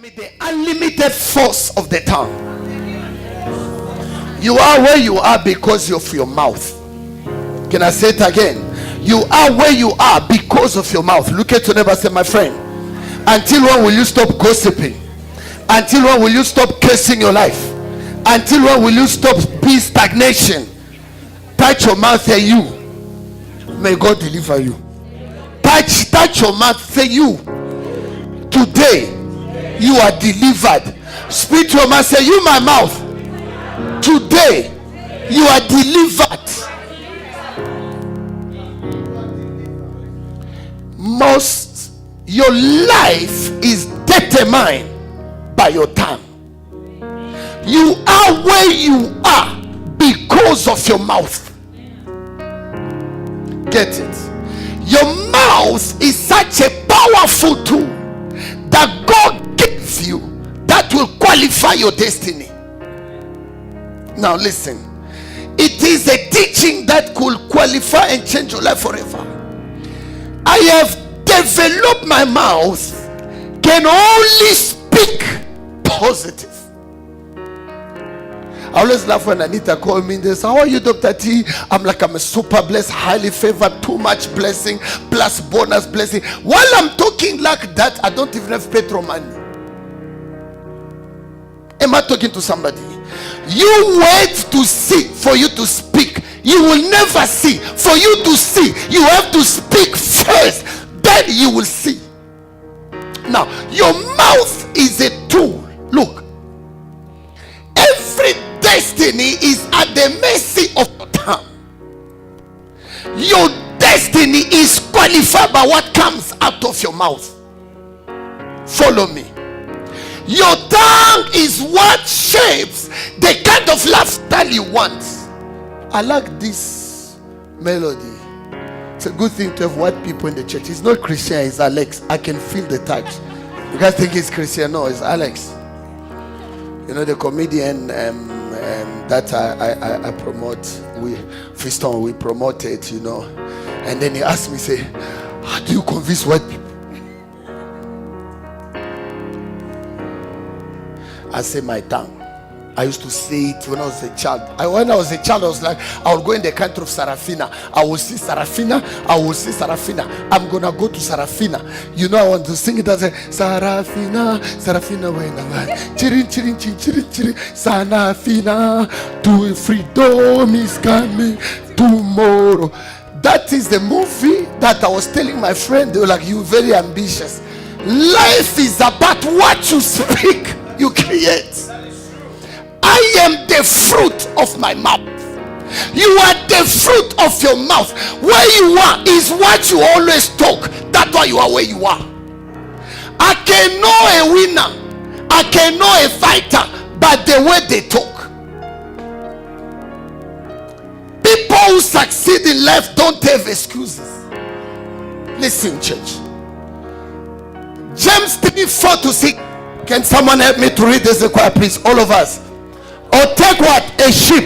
The unlimited force of the tongue. You are where you are because of your mouth. Can I say it again? You are where you are because of your mouth. Look at your neighbor and say, my friend, until when will you stop gossiping? Until when will you stop cursing your life? Until when will you stop being stagnation? Touch your mouth, say you. May God deliver you. Touch your mouth, say you. Today you are delivered. Speak to your mouth, say you, my mouth. Today you are delivered. Your life is determined by your tongue. You are where you are because of your mouth. Get it? Your mouth is such a powerful tool that God gives you that will qualify your destiny. Now listen, it is a teaching that could qualify and change your life forever. I have developed my mouth can only speak positive. I always laugh when Anita called me and they say, how are you, Dr. T? I'm a super blessed, highly favored, too much blessing, plus bonus blessing. While I'm talking like that, I don't even have petrol money. Am I talking to somebody? You wait to see for you to speak. You will never see. For you to see, you have to speak first. Then you will see. Now, your mouth is a tool. Look, every destiny is at the mercy of your tongue. Your destiny is qualified by what comes out of your mouth. Follow me. Your tongue is what shapes the kind of lifestyle you want. I like this melody. It's a good thing to have white people in the church. It's not Christian, it's Alex. I can feel the touch. You guys think it's Christian? No, it's Alex. You know, the comedian that I promote, Fiston, we promote it, you know. And then he asked me, say, how do you convince white people? I say my tongue. I used to say it when I was a child. When I was a child, I was like, I would go in the country of Sarafina. I will see Sarafina. I will see Sarafina. I'm gonna go to Sarafina. You know, I want to sing it as a Sarafina, Sarafina, when I'm chirin, chirin, chirin, chirin, chirin, Sarafina, to freedom is coming tomorrow. That is the movie that I was telling my friend. They were like, you very ambitious. Life is about what you speak, you create. I am the fruit of my mouth. You are the fruit of your mouth. Where you are is what you always talk. That's why you are where you are. I can know a winner, I can know a fighter, but the way they talk. People who succeed in life don't have excuses. Listen, church. James 3:4-6. Can someone help me to read this require, please? All of us. Or take what? A sheep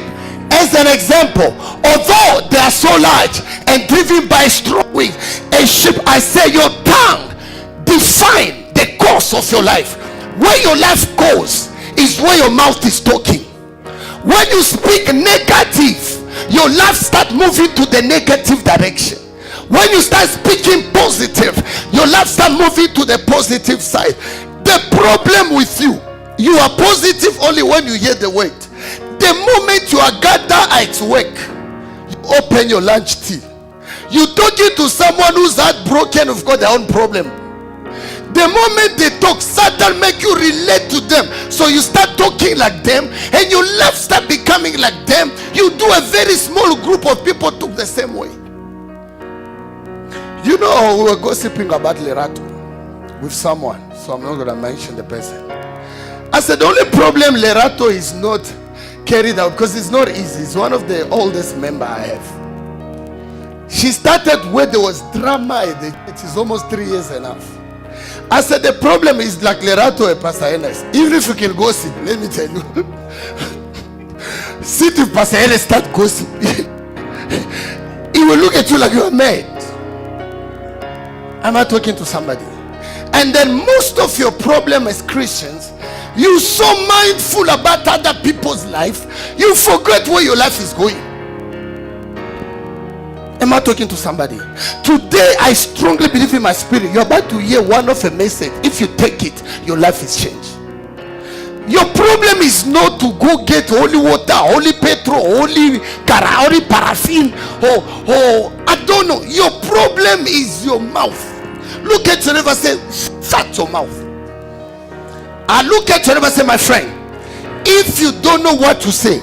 as an example. Although they are so large and driven by strong wings, a sheep, I say, your tongue define the course of your life. Where your life goes is where your mouth is talking. When you speak negative, your life start moving to the negative direction. When you start speaking positive, your life start moving to the positive side. The problem with you, you are positive only when you hear the word. The moment you are gathered at work, you open your lunch tea. You talking to someone who's heartbroken, who've got their own problem. The moment they talk, Satan make you relate to them. So you start talking like them, and your life start becoming like them. You do a very small group of people took the same way. You know, we were gossiping about Lerato with someone, so I'm not going to mention the person. I said the only problem Lerato is not carried out because it's not easy. It's one of the oldest members I have. She started where there was drama. It is almost 3 years enough. I said the problem is like Lerato and Pastor Ellis. Even if you can gossip, let me tell you. See if Pastor Ellis start gossip, he will look at you like you are mad. Am I talking to somebody? And then most of your problem as Christians, you so mindful about other people's life, you forget where your life is going. Am I talking to somebody? Today, I strongly believe in my spirit, you're about to hear one of a message. If you take it, your life is changed. Your problem is not to go get holy water, holy petrol, holy paraffin, or I don't know. Your problem is your mouth. Look at your neighbor, say, shut your mouth. I look at your neighbor, say, my friend, if you don't know what to say,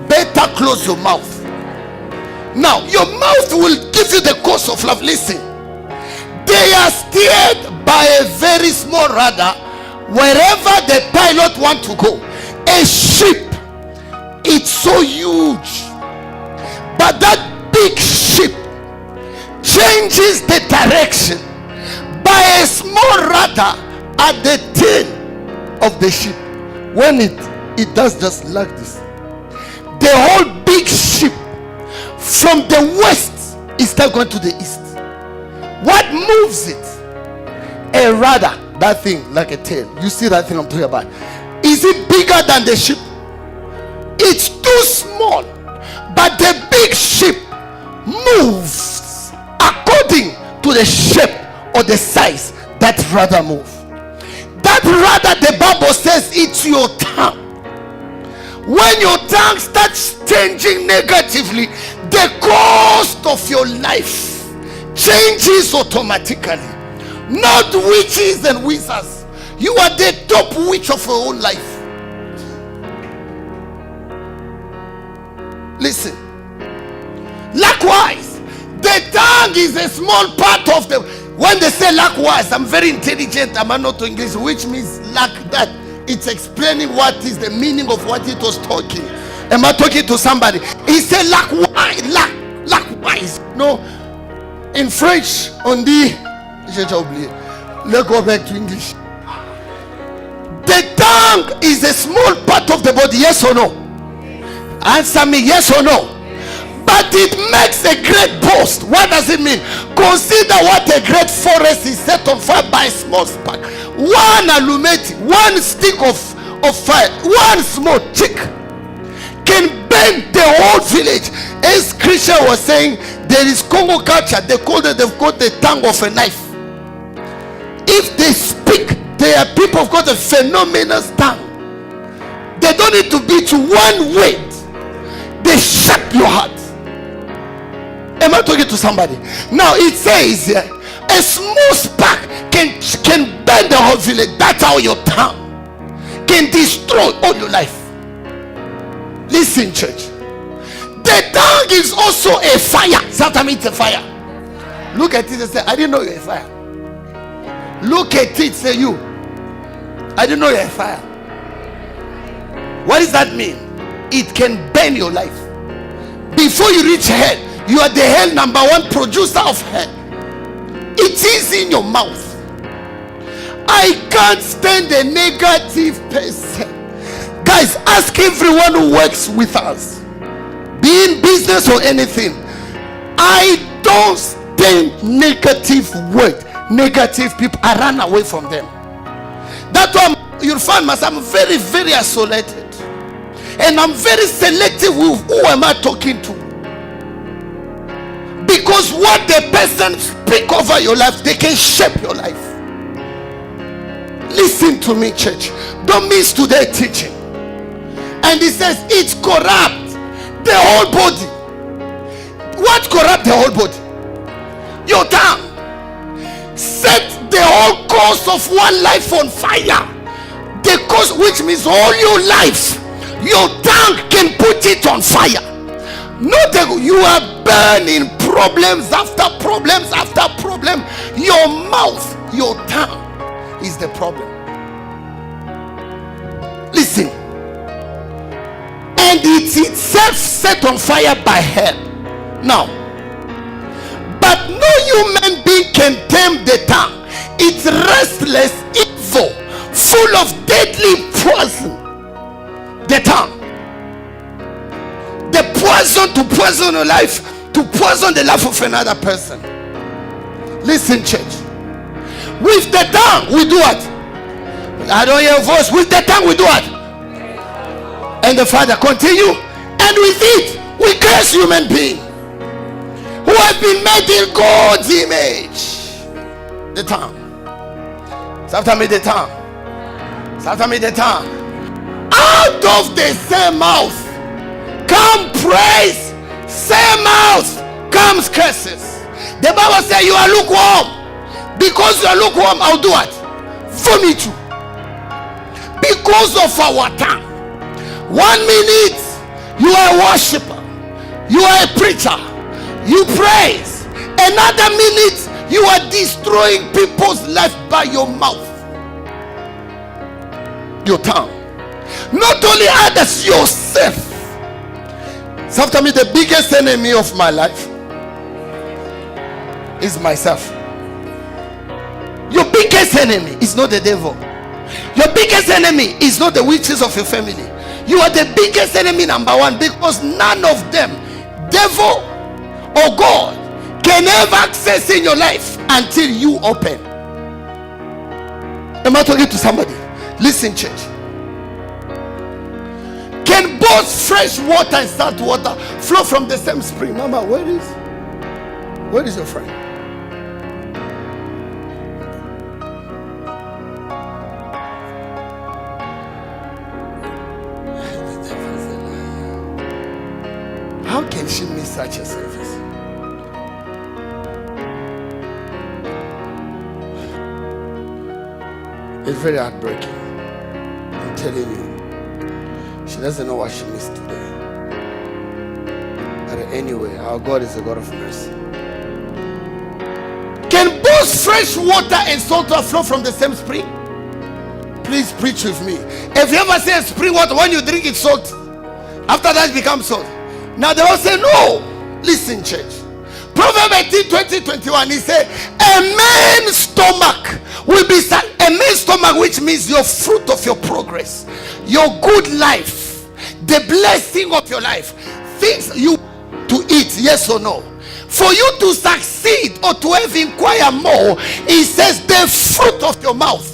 better close your mouth. Now, your mouth will give you the course of love. Listen, they are steered by a very small rudder wherever the pilot wants to go. A ship, it's so huge, but that big ship changes the direction by a small rudder at the tail of the ship. When it does just like this, the whole big ship from the west is still going to the east. What moves it? A rudder. That thing like a tail. You see that thing I'm talking about? Is it bigger than the ship? It's too small, but the big ship moves according to the shape or the size that rudder move. That rudder, the Bible says, it's your tongue. When your tongue starts changing negatively, the cost of your life changes automatically. Not witches and wizards. You are the top witch of your own life. Listen. Likewise, the tongue is a small part of the. When they say likewise, I'm very intelligent. I'm not English, which means like that. It's explaining what is the meaning of what it was talking. Am I talking to somebody? He said likewise, likewise. No, in French, on dit, let's go back to English. The tongue is a small part of the body, yes or no? Answer me, yes or no? But it makes a great boast. What does it mean? Consider what a great forest is set on fire by a small spark. One allumette, one stick of fire, one small chick can burn the whole village. As Christian was saying, there is Congo culture. They've got the tongue of a knife. If they speak, there are people who've got a phenomenal tongue. They don't need to be to one word. They shut your heart. Am I talking to somebody? Now it says here, a small spark can burn the whole village. That's how your tongue can destroy all your life. Listen, church. The tongue is also a fire. Sometimes it's a fire. Look at it and say, I didn't know you're a fire. Look at it, say you. I didn't know you're a fire. What does that mean? It can burn your life. Before you reach hell, you are the hell number one producer of hell. It is in your mouth. I can't stand a negative person. Guys, ask everyone who works with us, be in business or anything. I don't stand negative word, negative people. I run away from them. That's why you'll find myself, I'm very, very isolated. And I'm very selective with who am I talking to. Because what the person speak over your life, they can shape your life. Listen to me, church. Don't miss today's teaching. And he says it's corrupt the whole body. What corrupt the whole body? Your tongue. Set the whole course of one life on fire. The course, which means all your life, your tongue can put it on fire. Not that you are burning problems after problems after problem. Your mouth, your tongue is the problem. Listen. And it's itself set on fire by hell. Now, but no human being can tame the tongue. It's restless, evil, full of deadly poison. The tongue. The poison to poison your life, to poison the life of another person. Listen, church. With the tongue we do what? I don't hear a voice. With the tongue we do what? And the Father continue. And with it we curse human beings who have been made in God's image. The tongue. Say after me, the tongue. Say after me, the tongue. Out of the same mouth come praise, same mouth comes curses. The Bible says you are lukewarm. Because you are lukewarm, I'll do what? Vomit you. Because of our tongue. 1 minute you are a worshiper, you are a preacher, you praise. Another minute you are destroying people's life by your mouth, your tongue. Not only others, yourself. So after me, the biggest enemy of my life is myself. Your biggest enemy is not the devil. Your biggest enemy is not the witches of your family. You are the biggest enemy, number one, because none of them, devil or God, can ever access in your life until you open. Am I talking to somebody? Listen, church. Can both fresh water and salt water flow from the same spring? Mama, where is your friend? How can she miss such a service? It's very heartbreaking. I'm telling you. She doesn't know what she missed today. But anyway, our God is a God of mercy. Can both fresh water and salt water flow from the same spring? Please preach with me. If you ever say spring water, when you drink it salt, after that it becomes salt. Now they all say no. Listen, church. Proverbs 18:20-21, he said, a man's stomach will be a man's stomach, which means your fruit of your progress, your good life, the blessing of your life, things you to eat, yes or no. For you to succeed or to have inquire more, he says the fruit of your mouth.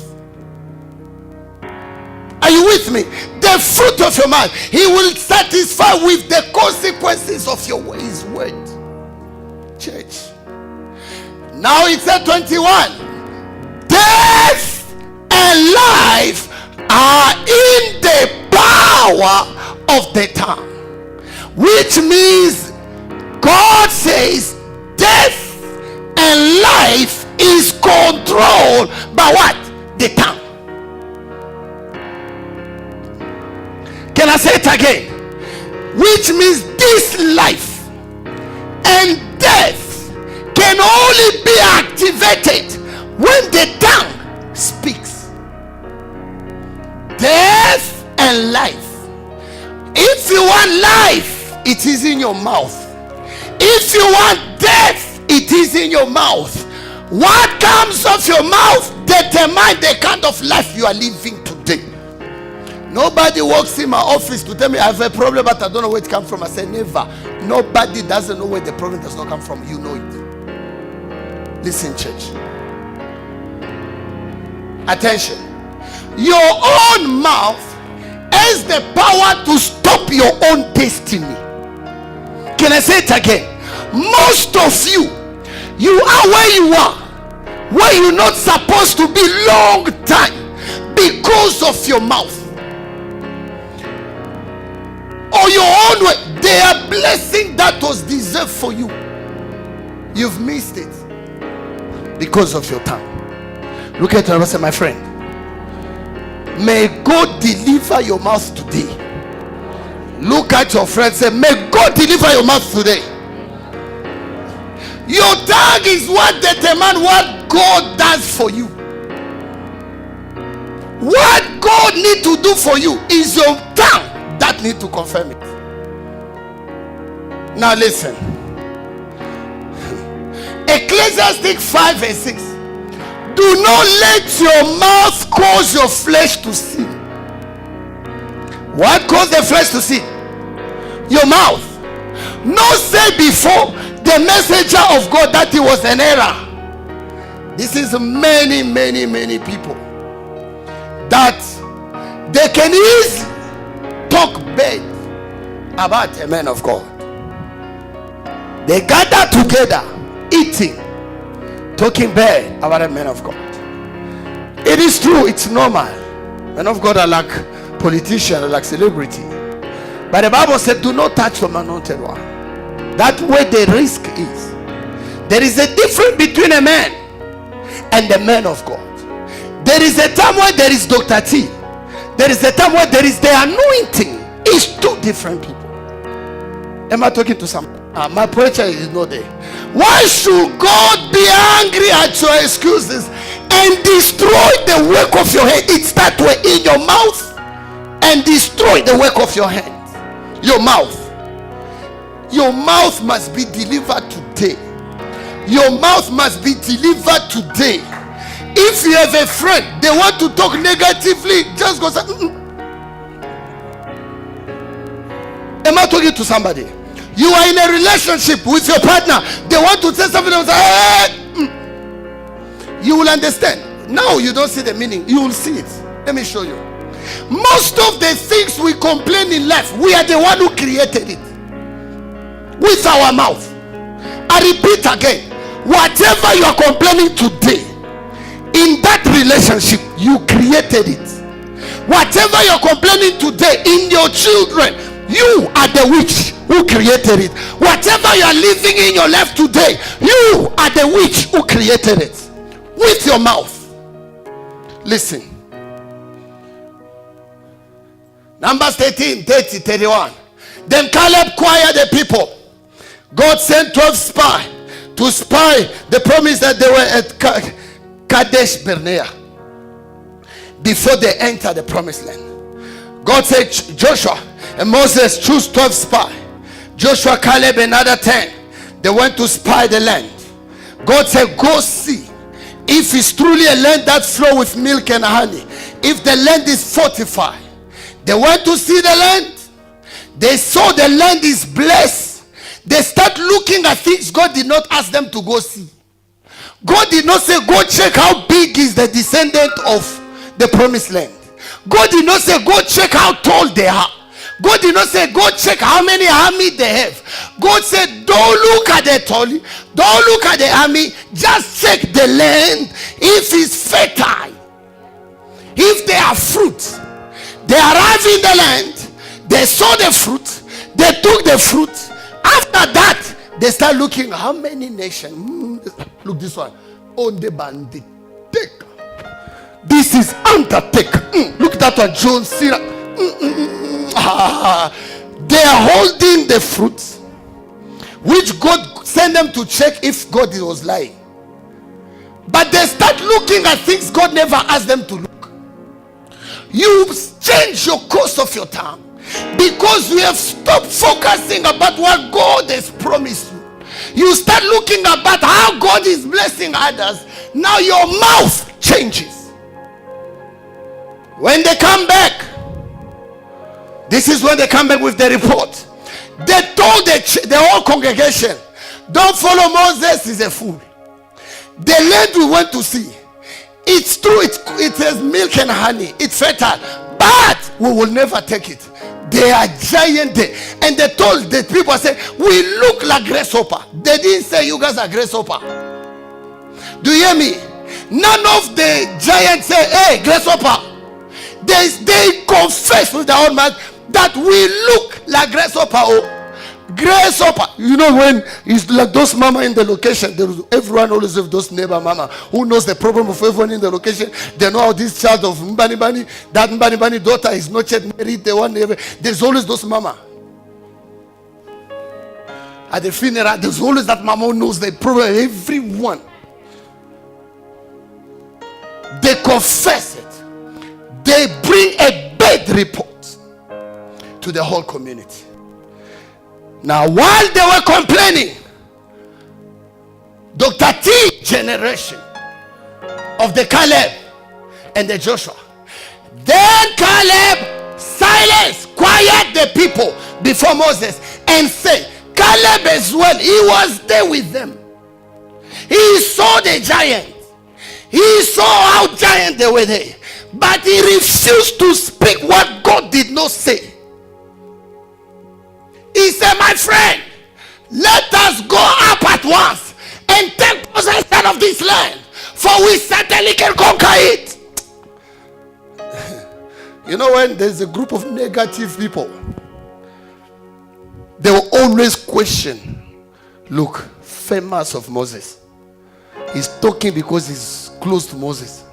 Are you with me? The fruit of your mouth. He will satisfy with the consequences of his word. Church. Now it's at 21. Death and life are in the power of the tongue. Which means God says death and life is controlled by what? The tongue. Can I say it again? Which means this life and death can only be activated when the tongue speaks. Death and life. If you want life, it is in your mouth. If you want death, it is in your mouth. What comes off your mouth determines the kind of life you are living today. Nobody walks in my office to tell me I have a problem but I don't know where it comes from. I say never. Nobody doesn't know where the problem does not come from. You know it. Listen, church. Attention. Your own mouth has the power to stop your own destiny. Can I say it again? Most of you are where you are, where you're not supposed to be long time because of your mouth. Or your own way. They are blessing that was deserved for you. You've missed it because of your tongue. Look at her and say, my friend, may God deliver your mouth today. Look at your friend and say, may God deliver your mouth today. Your tongue is what determines what God does for you. What God needs to do for you is your tongue that need to confirm it. Now listen. Ecclesiastes 5:6. Do not let your mouth cause your flesh to sin. What caused the flesh to sin? Your mouth. No say before the messenger of God that he was an error. This is many people that they can easily talk bad about a man of God. They gather together, eating, talking bad about a man of God. It is true, it's normal. Men of God are like politicians, are like celebrity. But the Bible said, do not touch the anointed one. That's where the risk is. There is a difference between a man and the man of God. There is a time where there is Dr. T. There is a time where there is the anointing. It's two different people. Am I talking to someone? My preacher is not there. Why should God be angry at your excuses and destroy the work of your hand? It starts in your mouth and destroy the work of your hands. Your mouth. Your mouth must be delivered today. Your mouth must be delivered today. If you have a friend, they want to talk negatively, just go say, Am I talking to somebody? You are in a relationship with your partner. They want to say something and say, You will understand. Now you don't see the meaning. You will see it. Let me show you. Most of the things we complain in life, we are the one who created it. With our mouth. I repeat again. Whatever you are complaining today, in that relationship, you created it. Whatever you are complaining today in your children, you are the witch who created it. Whatever you are living in your life today, you are the witch who created it. With your mouth. Listen. Numbers 13, 30, 31. Then Caleb quieted the people. God sent 12 spies to spy the promise that they were at Kadesh Barnea before they enter the promised land. God said, Joshua and Moses, choose 12 spies. Joshua, Caleb, another 10. They went to spy the land. God said, go see if it's truly a land that flows with milk and honey. If the land is fortified. They went to see the land. They saw the land is blessed. They start looking at things God did not ask them to go see. God did not say, go check how big is the descendant of the promised land. God did not say, go check how tall they are. God did not say, go check how many army they have. God said, don't look at the tall, don't look at the army, just check the land. If it's fertile, if there are fruits. They arrived in the land, they saw the fruit, they took the fruit. After that, they start looking, how many nations? Look, this one. On the bandit. This is Undertaker. Look at that one, John Cena. They are holding the fruits, which God sent them to check if God was lying. But they start looking at things God never asked them to look. You change your course of your time because you have stopped focusing about what God has promised you. You start looking about how God is blessing others. Now your mouth changes. When they come back, this is when they come back with the report. They told the whole congregation, don't follow Moses, he's a fool. The land we went to see, it's true, it has milk and honey, it's fertile, but we will never take it. They are giant there. And they told the people, say, we look like grasshopper. They didn't say you guys are grasshopper. Do you hear me? None of the giants say, hey, grasshopper. They confess with their own mouth that we look like grasshopper. Oh, grasshopper. You know, when it's like those mama in the location, everyone always have those neighbor mama who knows the problem of everyone in the location. They know how this child of Mbani, that Mbani daughter is not yet married. The one there's always those mama. At the funeral, there's always that mama who knows the problem. Everyone. They confess it. They bring a bad report to the whole community. Now, while they were complaining, Dr. T generation of the Caleb and the Joshua, then Caleb silenced, quiet the people before Moses and said, Caleb as well, he was there with them. He saw the giant. He saw how giant they were there, but he refused to speak what God did not say. He said, my friend, let us go up at once and take possession of this land, for we certainly can conquer it. You know, when there's a group of negative people, they will always question. Look, famous of Moses. He's talking because he's close to Moses.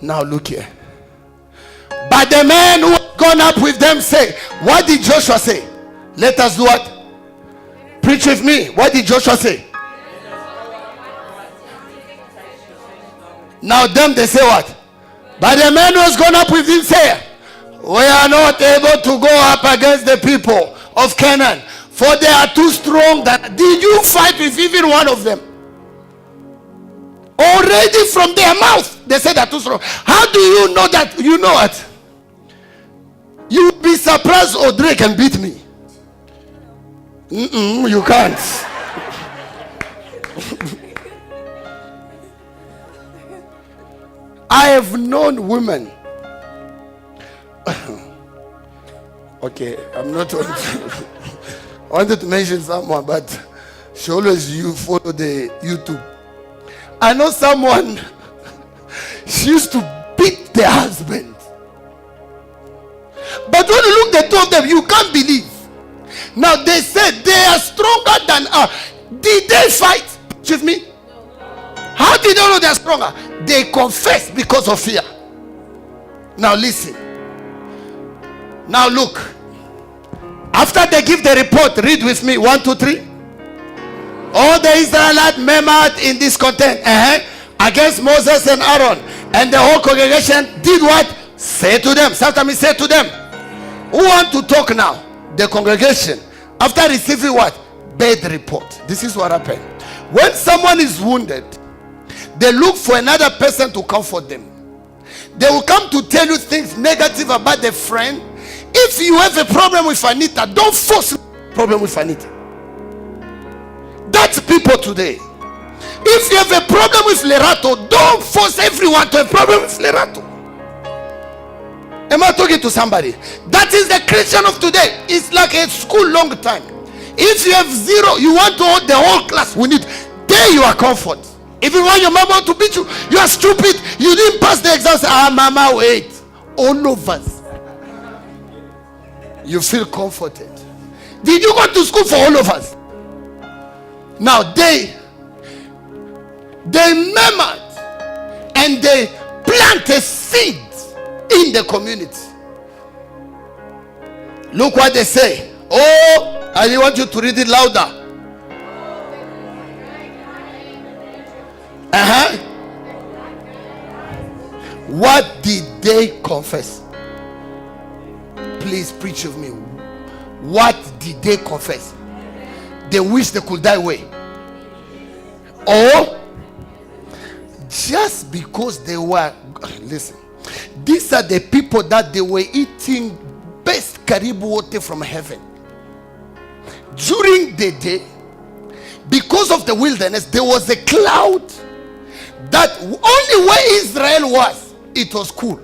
Now look here. But the men who had gone up with them say, what did Joshua say? Let us do what? Preach with me. What did Joshua say? Now them they say what? But the men who has gone up with him say, we are not able to go up against the people of Canaan, for they are too strong. Did you fight with even one of them? Already from their mouth they said they are too strong. How do you know that? You know what? You will be surprised Audrey can beat me. You can't. I have known women. Okay, I'm not I wanted to mention someone, but she always follow the YouTube. I know someone, she used to beat their husband. But when you look at the two of them, you can't believe. Now they said they are stronger than us. Did they fight with me? How did they know they are stronger? They confess because of fear. Now listen. Now look. After they give the report, read with me. 1, 2, 3. All the Israelites murmured in discontent against Moses and Aaron, and the whole congregation did what? Say to them. Sometimes say to them. Who want to talk now? The congregation. After receiving what? Bad report. This is what happened. When someone is wounded, they look for another person to comfort them. They will come to tell you things negative about the friend. If you have a problem with Anita, don't force a problem with Anita. That's people today. If you have a problem with Lerato, don't force everyone to have a problem with Lerato. Am I talking to somebody? That is the Christian of today. It's like a school long time. If you have 0, you want to hold the whole class. We need. There you are comfort. Even when your mama want to beat you, you are stupid. You didn't pass the exam. Mama, wait. All of us. You feel comforted. Did you go to school for all of us? Now they murmured and they plant a seed in the community. Look what they say. Oh, I want you to read it louder. What did they confess? Please preach with me. What did they confess? They wish they could die away. Or just because they were, listen, these are the people that they were eating best karibu water from heaven. During the day, because of the wilderness, there was a cloud that only where Israel was, it was cool.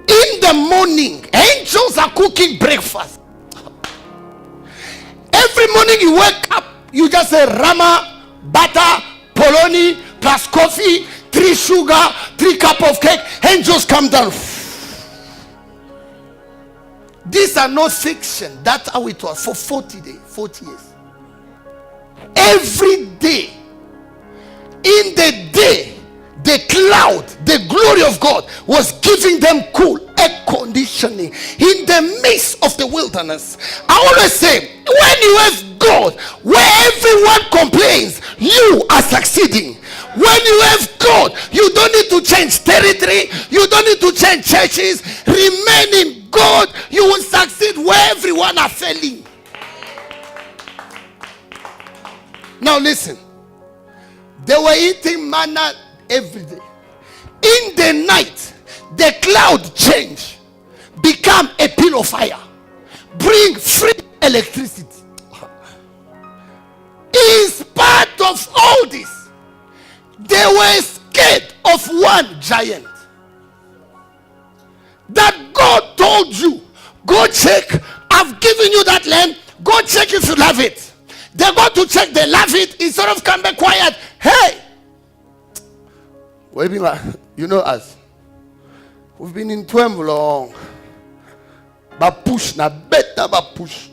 In the morning, angels are cooking breakfast. Every morning you wake up, you just say rama, butter, polony, plus coffee, 3 sugar, 3 cup of cake. Angels come down. These are not fiction. That's how it was for 40 days, 40 years. Every day, in the day, the cloud, the glory of God was giving them cool air conditioning in the midst of the wilderness. I always say, when you have God, where everyone complains, you are succeeding. When you have God, you don't need to change territory, you don't need to change churches. Remain in God, you will succeed where everyone are failing. Now listen, they were eating manna every day. In the night, the cloud changed, become a pillar of fire, bring free electricity. In spite of all this, They were scared of one giant that God told you, go check. I've given you that land. Go check if you love it. They go to check, they love it. Instead of come back quiet. Hey, you know us. We've been in 12 long. But push, now better but push.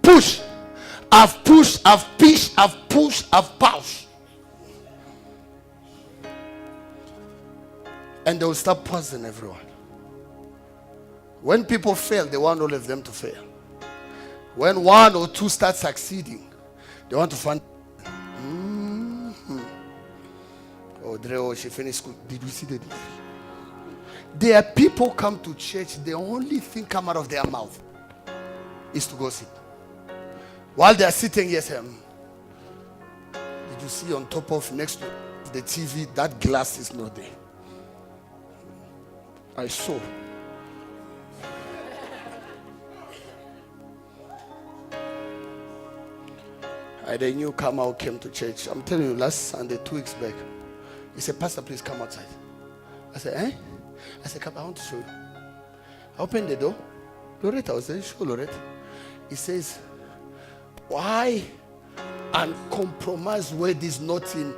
Push. I've pushed, I've pushed, I've pushed, I've pushed. And they will start pausing everyone. When people fail, they want all of them to fail. When one or two start succeeding, they want to find. Oh, Dreo, she finished school. Did we see the degree? There are people come to church, the only thing come out of their mouth is to go sit. While they are sitting, yes, did you see on top of next to the TV, that glass is not there? I saw. I had a newcomer who came to church. I'm telling you, last Sunday, 2 weeks back, he said, Pastor, please come outside. I said, eh? I said, come, I want to show you. I opened the door. Loretta, I was there, show Loretta. He says, why uncompromised word is not in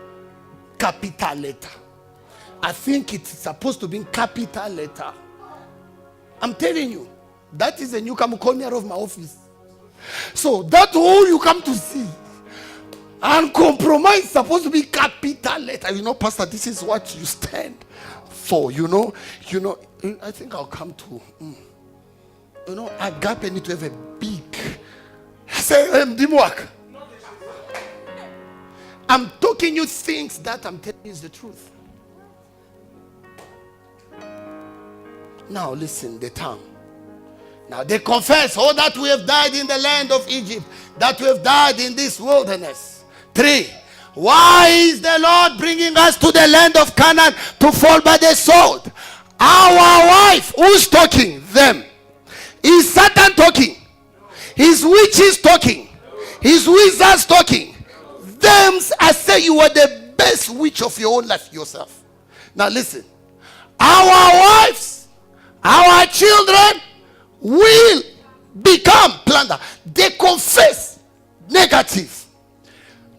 capital letter? I think it's supposed to be in capital letter. I'm telling you, that is a newcomer corner of my office. So that all you come to see, uncompromised, supposed to be capital letter. You know, Pastor, this is what you stand for. You know. I think I'll come to. Agape need to have a big. I say, work. I'm talking you things that I'm telling you is the truth. Now listen, the tongue. Now they confess, that we have died in the land of Egypt, that we have died in this wilderness. 3, why is the Lord bringing us to the land of Canaan to fall by the sword? Our wife, who's talking? Them. Is Satan talking? His witches talking? His wizards talking? Them, I say you are the best witch of your own life yourself. Now listen. Our wives, our children will become plunder. They confess negative.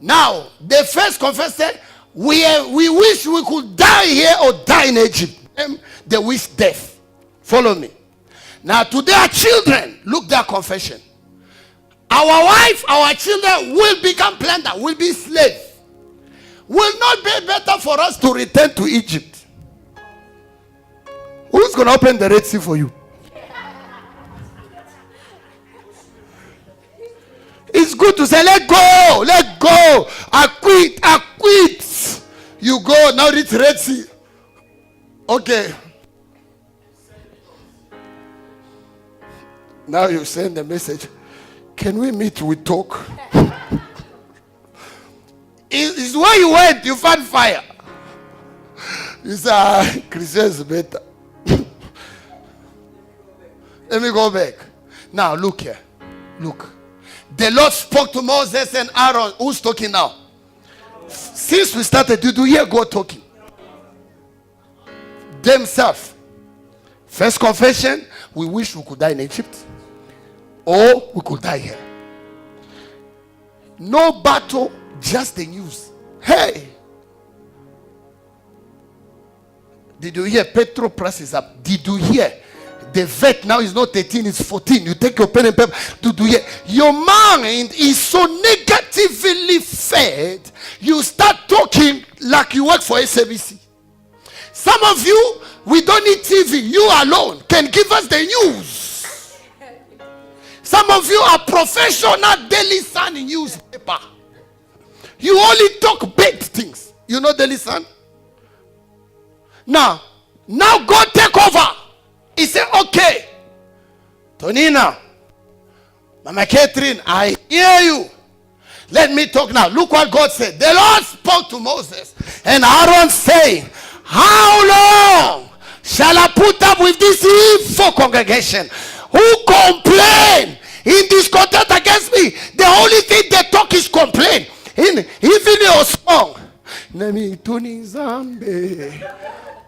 Now, the first confess said, we wish we could die here or die in Egypt. They wish death. Follow me. Now, to their children, look their confession. Our wife, our children will become plunder, will be slaves. Will not be better for us to return to Egypt. Who's going to open the Red Sea for you? It's good to say, let go. I quit. You go, now it's Red Sea. Okay. Now you send the message. Can we meet? We talk. It's where you went, you found fire. You say, Christians better. Let me go back. Now look here. Look. The Lord spoke to Moses and Aaron. Who's talking now? Since we started, did you hear God talking? Themselves. First confession, we wish we could die in Egypt. Or we could die here. No battle, just the news. Hey! Did you hear Petro price is up? Did you hear? The vet now is not 13, it's 14. You take your pen and paper. Did you hear? Your mind is so negatively fed, you start talking like you work for SABC. Some of you, we don't need TV. You alone can give us the news. Some of you are professional Daily Sun newspaper. You only talk bad things. You know Daily Sun? Now God take over. He said, okay, Tonina, Mama Catherine, I hear you. Let me talk now. Look what God said. The Lord spoke to Moses and Aaron saying, how long shall I put up with this evil congregation who complain in discontent against me? The only thing they talk is complain. Even your song, Nami Tuni Zambe.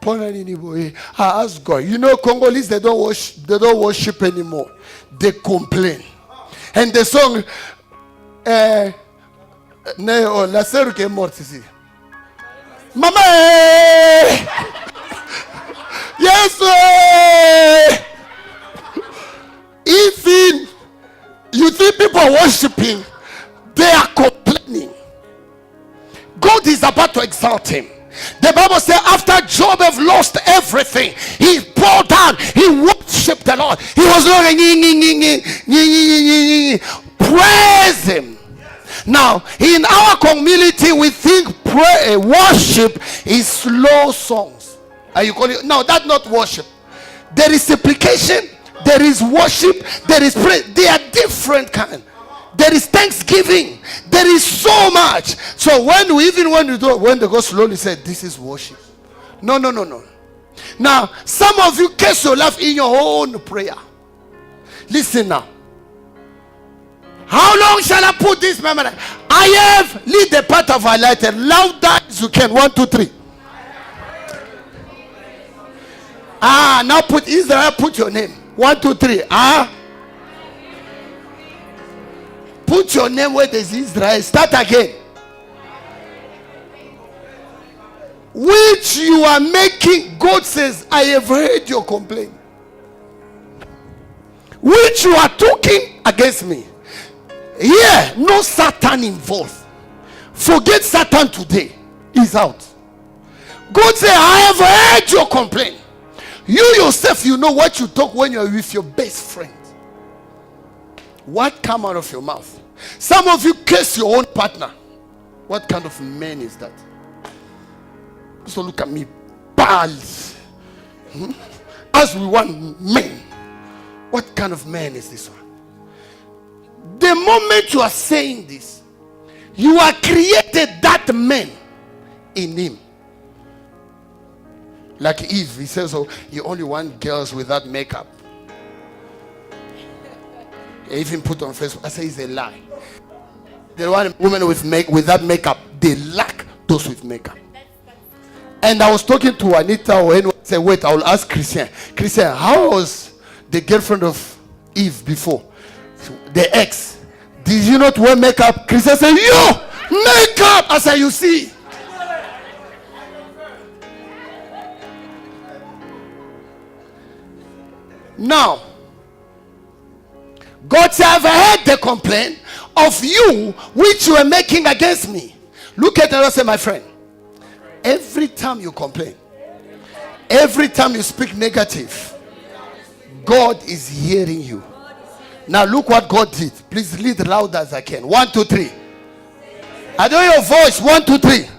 I ask God. You know, Congolese, they don't worship anymore. They complain. And the song la sœur qui est morte ici. Maman! Yes! Even you see people worshiping, they are complaining. God is about to exalt him. The Bible says after Job have lost everything, he bowed down, he worshipped the Lord. He was looking, praise him. Now, in our community, we think worship is slow songs. Are you calling it? No, that's not worship. There is supplication, there is worship, there is prayer. They are different kind. There is thanksgiving. There is so much. So when they go slowly, say this is worship. No. Now, some of you catch your laugh in your own prayer. Listen now. How long shall I put this memory? I have lead the part of highlighted louder as you can. 1, 2, 3. Now put Israel. Put your name. 1, 2, 3. Put your name where there's Israel. Start again. Which you are making. God says, I have heard your complaint. Which you are talking against me. Here, no Satan involved. Forget Satan today. He's out. God says, I have heard your complaint. You yourself, you know what you talk when you're with your best friend. What come out of your mouth? Some of you curse your own partner. What kind of man is that? So look at me, bad. As we want men. What kind of man is this one? The moment you are saying this, you are created that man in him. Like Eve, he says, oh, you only want girls without makeup. He even put on Facebook. I say it's a lie. The one women without makeup, they lack those with makeup. And I was talking to Anita or anyone. Said, wait, I will ask Christian. Christian, how was the girlfriend of Eve before? The ex. Did you not wear makeup? Christian said, you makeup. I said, you see. Now, God said, I've heard the complaint of you which you are making against me. Look at the say, my friend. Every time you complain, every time you speak negative, God is hearing you. Now look what God did. Please lead loud as I can. 1, 2, 3. I know your voice. 1, 2, 3.